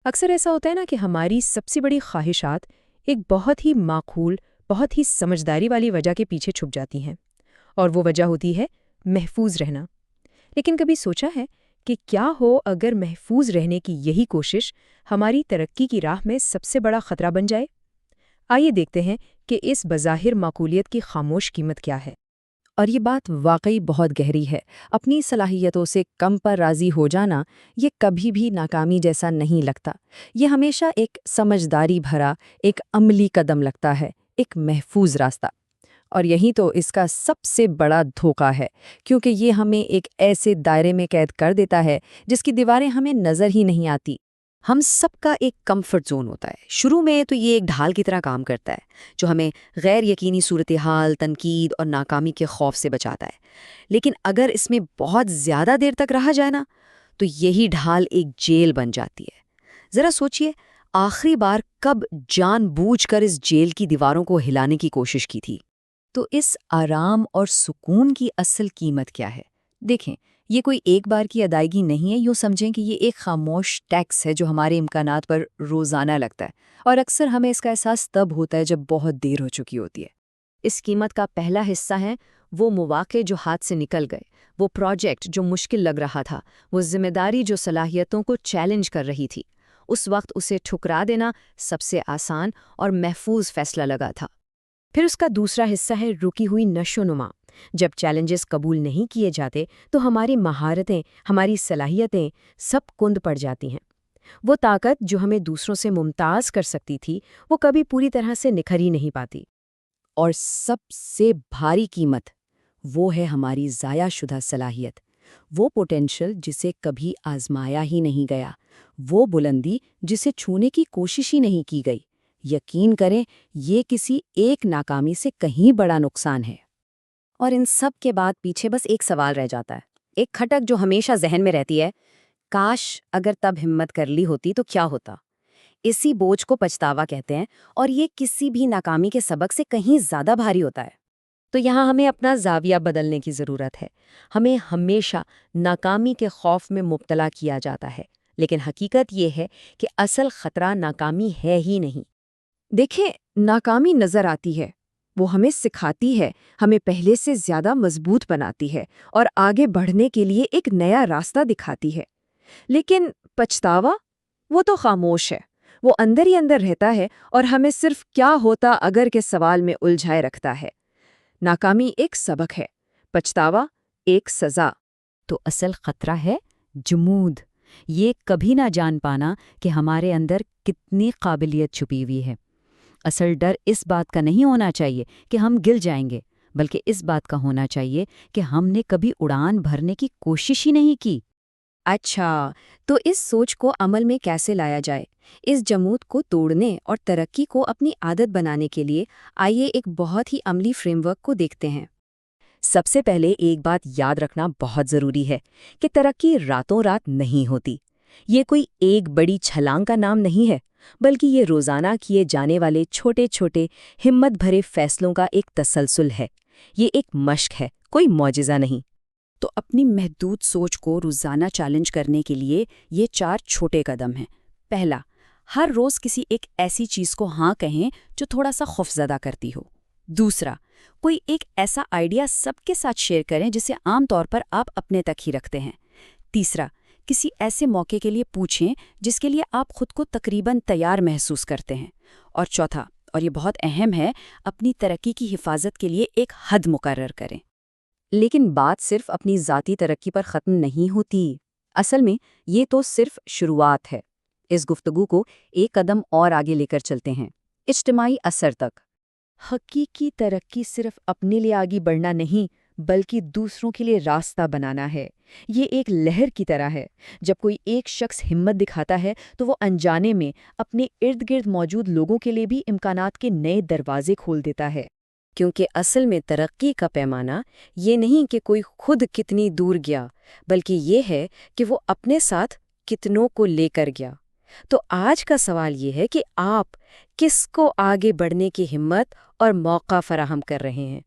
اکثر ایسا ہوتا ہے نا کہ ہماری سب سے بڑی خواہشات ایک بہت ہی معقول، بہت ہی سمجھداری والی وجہ کے پیچھے چھپ جاتی ہیں، اور وہ وجہ ہوتی ہے محفوظ رہنا۔ لیکن کبھی سوچا ہے کہ کیا ہو اگر محفوظ رہنے کی یہی کوشش ہماری ترقی کی راہ میں سب سے بڑا خطرہ بن جائے؟ آئیے دیکھتے ہیں کہ اس بظاہر معقولیت کی خاموش قیمت کیا ہے۔ اور یہ بات واقعی بہت گہری ہے۔ اپنی صلاحیتوں سے کم پر راضی ہو جانا یہ کبھی بھی ناکامی جیسا نہیں لگتا۔ یہ ہمیشہ ایک سمجھداری بھرا، ایک عملی قدم لگتا ہے، ایک محفوظ راستہ۔ اور یہی تو اس کا سب سے بڑا دھوکہ ہے، کیونکہ یہ ہمیں ایک ایسے دائرے میں قید کر دیتا ہے جس کی دیواریں ہمیں نظر ہی نہیں آتی۔ ہم سب کا ایک کمفرٹ زون ہوتا ہے۔ شروع میں تو یہ ایک ڈھال کی طرح کام کرتا ہے جو ہمیں غیر یقینی صورتحال، تنقید اور ناکامی کے خوف سے بچاتا ہے۔ لیکن اگر اس میں بہت زیادہ دیر تک رہا جائے نا، تو یہی ڈھال ایک جیل بن جاتی ہے۔ ذرا سوچئے، آخری بار کب جان بوجھ کر اس جیل کی دیواروں کو ہلانے کی کوشش کی تھی؟ تو اس آرام اور سکون کی اصل قیمت کیا ہے؟ دیکھیں، یہ کوئی ایک بار کی ادائیگی نہیں ہے، یوں سمجھیں کہ یہ ایک خاموش ٹیکس ہے جو ہمارے امکانات پر روزانہ لگتا ہے، اور اکثر ہمیں اس کا احساس تب ہوتا ہے جب بہت دیر ہو چکی ہوتی ہے۔ اس قیمت کا پہلا حصہ ہے وہ مواقع جو ہاتھ سے نکل گئے، وہ پروجیکٹ جو مشکل لگ رہا تھا، وہ ذمہ داری جو صلاحیتوں کو چیلنج کر رہی تھی۔ اس وقت اسے ٹھکرا دینا سب سے آسان اور محفوظ فیصلہ لگا تھا۔ پھر اس کا دوسرا حصہ ہے رکی ہوئی نشو و نما۔ جب چیلنجز قبول نہیں کیے جاتے تو ہماری مہارتیں، ہماری صلاحیتیں سب کند پڑ جاتی ہیں۔ وہ طاقت جو ہمیں دوسروں سے ممتاز کر سکتی تھی، وہ کبھی پوری طرح سے نکھر ہی نہیں پاتی۔ اور سب سے بھاری قیمت وہ ہے ہماری ضائع شدہ صلاحیت، وہ پوٹینشل جسے کبھی آزمایا ہی نہیں گیا، وہ بلندی جسے چھونے کی کوشش ہی نہیں کی گئی۔ یقین کریں، یہ کسی ایک ناکامی سے کہیں بڑا نقصان ہے۔ اور ان سب کے بعد پیچھے بس ایک سوال رہ جاتا ہے، ایک کھٹک جو ہمیشہ ذہن میں رہتی ہے: کاش اگر تب ہمت کر لی ہوتی تو کیا ہوتا؟ اسی بوجھ کو پچھتاوا کہتے ہیں، اور یہ کسی بھی ناکامی کے سبق سے کہیں زیادہ بھاری ہوتا ہے۔ تو یہاں ہمیں اپنا زاویہ بدلنے کی ضرورت ہے۔ ہمیں ہمیشہ ناکامی کے خوف میں مبتلا کیا جاتا ہے، لیکن حقیقت یہ ہے کہ اصل خطرہ ناکامی ہے ہی نہیں۔ دیکھیں، ناکامی نظر آتی ہے، وہ ہمیں سکھاتی ہے، ہمیں پہلے سے زیادہ مضبوط بناتی ہے اور آگے بڑھنے کے لیے ایک نیا راستہ دکھاتی ہے۔ لیکن پچھتاوا، وہ تو خاموش ہے، وہ اندر ہی اندر رہتا ہے اور ہمیں صرف کیا ہوتا اگر کے سوال میں الجھائے رکھتا ہے۔ ناکامی ایک سبق ہے، پچھتاوا ایک سزا۔ تو اصل خطرہ ہے جمود، یہ کبھی نہ جان پانا کہ ہمارے اندر کتنی قابلیت چھپی ہوئی ہے۔ اصل ڈر اس بات کا نہیں ہونا چاہیے کہ ہم گر جائیں گے، بلکہ اس بات کا ہونا چاہیے کہ ہم نے کبھی اڑان بھرنے کی کوشش ہی نہیں کی۔ اچھا، تو اس سوچ کو عمل میں کیسے لایا جائے؟ اس جمود کو توڑنے اور ترقی کو اپنی عادت بنانے کے لیے آئیے ایک بہت ہی عملی فریم ورک کو دیکھتے ہیں۔ سب سے پہلے ایک بات یاد رکھنا بہت ضروری ہے کہ ترقی راتوں رات نہیں ہوتی۔ یہ کوئی ایک بڑی چھلانگ کا نام نہیں ہے، بلکہ یہ روزانہ کیے جانے والے چھوٹے چھوٹے ہمت بھرے فیصلوں کا ایک تسلسل ہے۔ یہ ایک مشق ہے، کوئی معجزہ نہیں۔ تو اپنی محدود سوچ کو روزانہ چیلنج کرنے کے لیے یہ 4 چھوٹے قدم ہیں۔ پہلا، ہر روز کسی ایک ایسی چیز کو ہاں کہیں جو تھوڑا سا خوفزدہ کرتی ہو۔ دوسرا، کوئی ایک ایسا آئیڈیا سب کے ساتھ شیئر کریں جسے عام طور پر آپ اپنے تک ہی رکھتے ہیں۔ تیسرا، کسی ایسے موقع کے لیے پوچھیں جس کے لیے آپ خود کو تقریباً تیار محسوس کرتے ہیں۔ اور چوتھا، اور یہ بہت اہم ہے، اپنی ترقی کی حفاظت کے لیے ایک حد مقرر کریں۔ لیکن بات صرف اپنی ذاتی ترقی پر ختم نہیں ہوتی۔ اصل میں یہ تو صرف شروعات ہے۔ اس گفتگو کو ایک قدم اور آگے لے کر چلتے ہیں، اجتماعی اثر تک۔ حقیقی ترقی صرف اپنے لیے آگے بڑھنا نہیں، بلکہ دوسروں کے لیے راستہ بنانا ہے۔ یہ ایک لہر کی طرح ہے۔ جب کوئی ایک شخص ہمت دکھاتا ہے تو وہ انجانے میں اپنے ارد گرد موجود لوگوں کے لیے بھی امکانات کے نئے دروازے کھول دیتا ہے۔ کیونکہ اصل میں ترقی کا پیمانہ یہ نہیں کہ کوئی خود کتنی دور گیا، بلکہ یہ ہے کہ وہ اپنے ساتھ کتنوں کو لے کر گیا۔ تو آج کا سوال یہ ہے کہ آپ کس کو آگے بڑھنے کی ہمت اور موقع فراہم کر رہے ہیں؟